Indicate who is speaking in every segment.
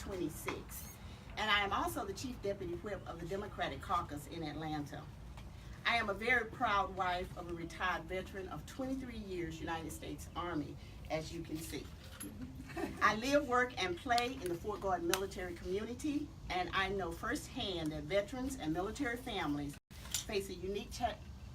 Speaker 1: 826. And I am also the Chief Deputy Whip of the Democratic Caucus in Atlanta. I am a very proud wife of a retired veteran of 23 years United States Army, as you can see. I live, work, and play in the Fort Gordon military community, and I know firsthand that veterans and military families face a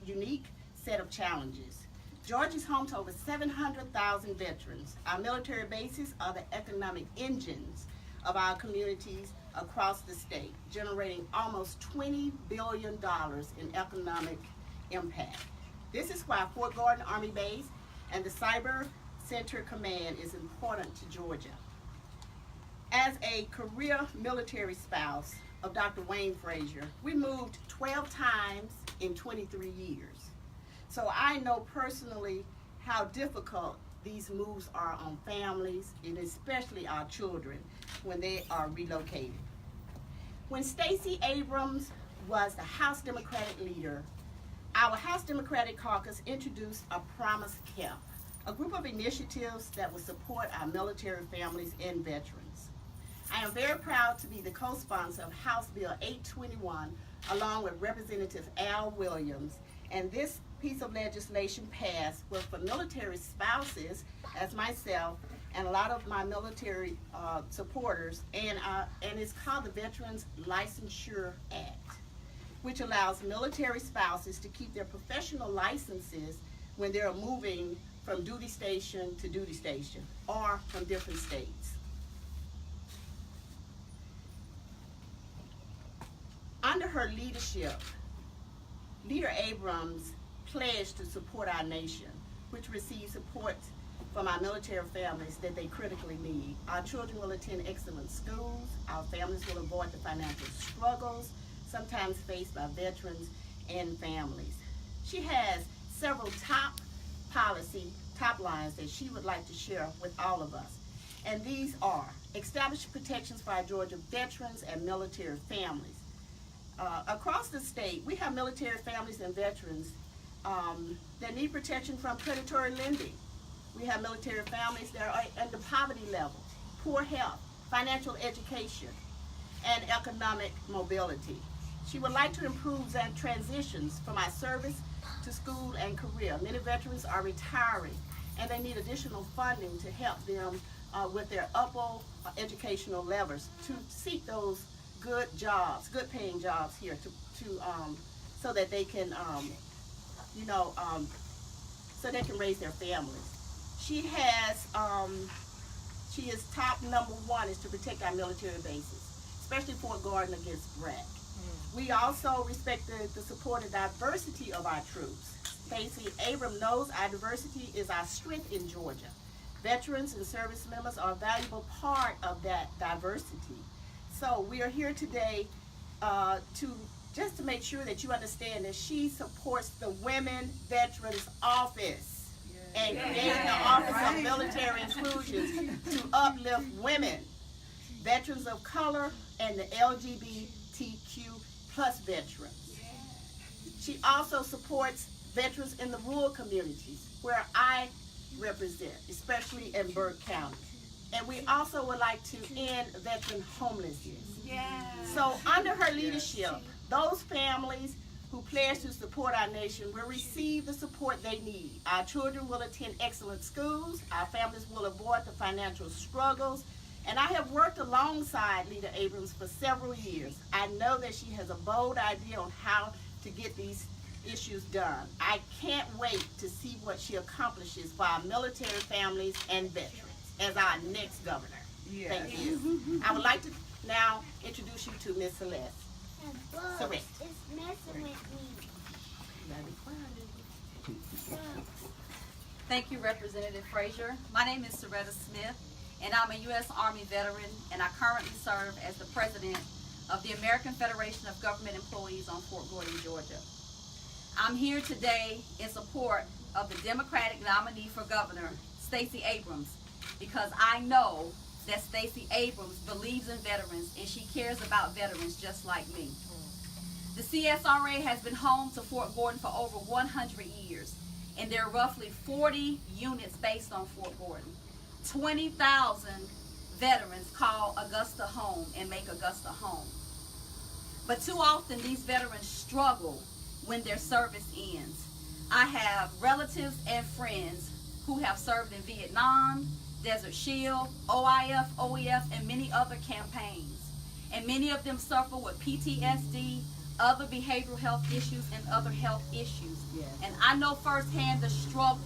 Speaker 1: unique set of challenges. Georgia is home to over 700,000 veterans. Our military bases are the economic engines of our communities across the state, generating almost $20 billion in economic impact. This is why Fort Gordon Army Base and the Cyber Center Command is important to Georgia. As a career military spouse of Dr. Wayne Frazier, we moved 12 times in 23 years. So I know personally how difficult these moves are on families, and especially our children, when they are relocated. When Stacey Abrams was the House Democratic leader, our House Democratic Caucus introduced a Promise Kept, a group of initiatives that will support our military families and veterans. I am very proud to be the co-sponsor of House Bill 821, along with Representative Al Williams, and this piece of legislation passed was for military spouses, as myself, and a lot of my military supporters, and it's called the Veterans Licensure Act, which allows military spouses to keep their professional licenses when they're moving from duty station to duty station or from different states. Under her leadership, Leader Abrams pledged to support our nation, which receives support from our military families that they critically need. Our children will attend excellent schools. Our families will avoid the financial struggles sometimes faced by veterans and families. She has several top lines that she would like to share with all of us. And these are: establish protections for our Georgia veterans and military families. Across the state, we have military families and veterans that need protection from predatory lending. We have military families that are at the poverty level, poor health, financial education, and economic mobility. She would like to improve transitions from our service to school and career. Many veterans are retiring, and they need additional funding to help them with their upper educational levels to seek those good jobs, good paying jobs here so that they can, so they can raise their families. She is top #1 is to protect our military bases, especially Fort Gordon against BRAC. We also respect the support and diversity of our troops. Stacey Abrams knows our diversity is our strength in Georgia. Veterans and service members are a valuable part of that diversity. So we are here today to make sure that you understand that she supports the Women Veterans Office and creating the Office of Military Inclusion to uplift women, veterans of color, and the LGBTQ plus veterans. She also supports veterans in the rural communities where I represent, especially in Burke County. And we also would like to end veteran homelessness. So under her leadership, those families who pledge to support our nation will receive the support they need. Our children will attend excellent schools. Our families will avoid the financial struggles. And I have worked alongside Leader Abrams for several years. I know that she has a bold idea on how to get these issues done. I can't wait to see what she accomplishes for our military families and veterans as our next governor. Thank you. I would like to now introduce you to Ms. Celeste. Ceretta.
Speaker 2: It's messing with me.
Speaker 3: Thank you, Representative Frazier. My name is Ceretta Smith, and I'm a U.S. Army veteran, and I currently serve as the president of the American Federation of Government Employees on Fort Gordon, Georgia. I'm here today in support of the Democratic nominee for governor, Stacey Abrams, because I know that Stacey Abrams believes in veterans and she cares about veterans just like me. The CSRA has been home to Fort Gordon for over 100 years, and there are roughly 40 units based on Fort Gordon. 20,000 veterans call Augusta home and make Augusta home. But too often these veterans struggle when their service ends. I have relatives and friends who have served in Vietnam, Desert Shield, OIF, OEF, and many other campaigns. And many of them suffer with PTSD, other behavioral health issues, and other health issues.
Speaker 1: Yes.
Speaker 3: And I know firsthand the struggle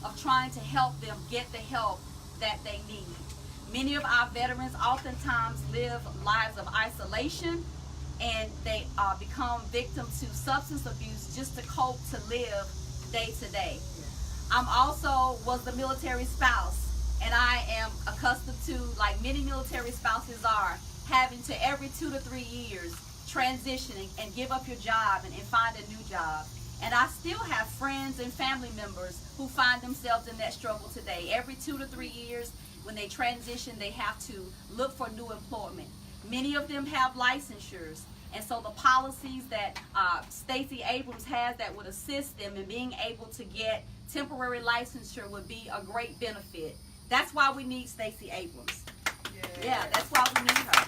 Speaker 3: of trying to help them get the help that they need. Many of our veterans oftentimes live lives of isolation, and they become victims to substance abuse just to cope, to live day to day. I'm also was the military spouse, and I am accustomed to, like many military spouses are, having to every 2 to 3 years transition and give up your job and find a new job. And I still have friends and family members who find themselves in that struggle today. Every 2 to 3 years, when they transition, they have to look for new employment. Many of them have licensures, and so the policies that Stacey Abrams has that would assist them in being able to get temporary licensure would be a great benefit. That's why we need Stacey Abrams. Yeah, that's why we need her.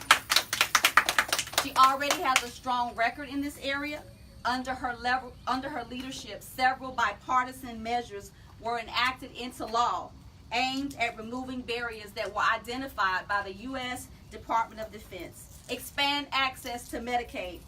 Speaker 3: She already has a strong record in this area. Under her leadership, several bipartisan measures were enacted into law aimed at removing barriers that were identified by the U.S. Department of Defense. Expand access to Medicaid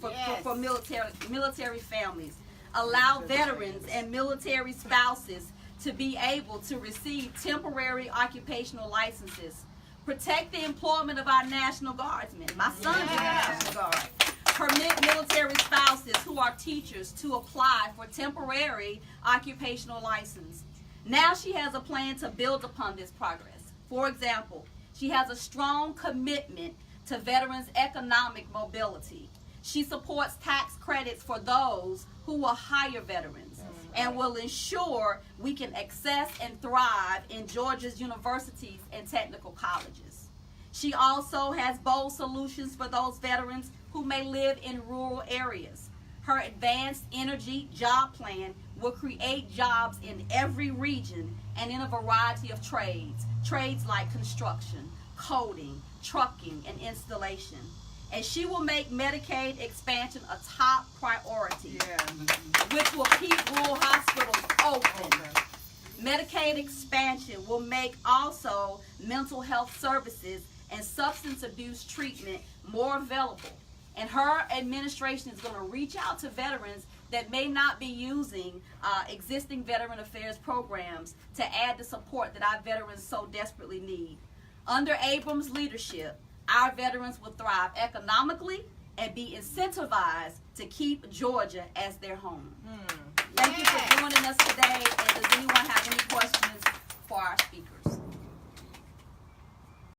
Speaker 3: for military families. Allow veterans and military spouses to be able to receive temporary occupational licenses. Protect the employment of our National Guardsmen. My son's in the National Guard. Permit military spouses who are teachers to apply for temporary occupational license. Now she has a plan to build upon this progress. For example, she has a strong commitment to veterans' economic mobility. She supports tax credits for those who will hire veterans and will ensure we can access and thrive in Georgia's universities and technical colleges. She also has bold solutions for those veterans who may live in rural areas. Her advanced energy job plan will create jobs in every region and in a variety of trades. Trades like construction, coding, trucking, and installation. And she will make Medicaid expansion a top priority, which will keep rural hospitals open. Medicaid expansion will make also mental health services and substance abuse treatment more available. And her administration is going to reach out to veterans that may not be using existing veteran affairs programs to add the support that our veterans so desperately need. Under Abrams' leadership, our veterans will thrive economically and be incentivized to keep Georgia as their home. Thank you for joining us today. And does anyone have any questions?